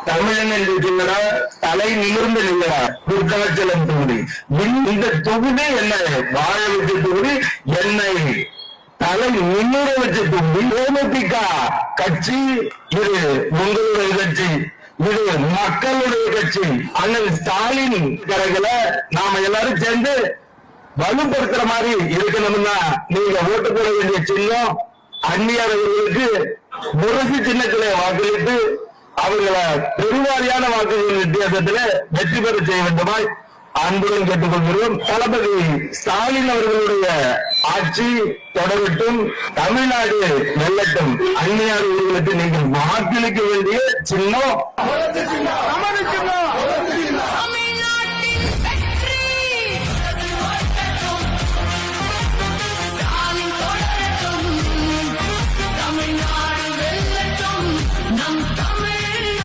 தமிழன் என்று சொல்லுற தலை நிமிர்ந்து நிற்கிற விருத்தாச்சலம் தொகுதி. இந்த தொகுதி என்ன வாழ வச்ச தொகுதி, என்னை தலை நிமிர வச்ச தொகுதி. தேமுதிக கட்சி இது உங்களுடைய கட்சி, இது மக்களுடைய கட்சி. அண்ணன் ஸ்டாலின் கரைகளை நாம எல்லாரும் சேர்ந்து வலுப்படுத்துற மாதிரி இருக்கணும்னா நீங்க ஓட்டு போட வேண்டிய சின்னம் அந்நியார் அவர்களுக்கு முரசு சின்னத்திலே வாக்களித்து அவர்களை பெருவாரியான வாக்குகளின் வித்தியாசத்தில் வெற்றி பெற செய்ய வேண்டுமாய் அன்புடன் கேட்டுக்கொள்கிறோம். தளபதி ஸ்டாலின் அவர்களுடைய ஆட்சி தொடரட்டும், தமிழ்நாடு வெல்லட்டும். அந்நியார் அவர்களுக்கு நீங்கள் வாக்களிக்க வேண்டிய சின்னம்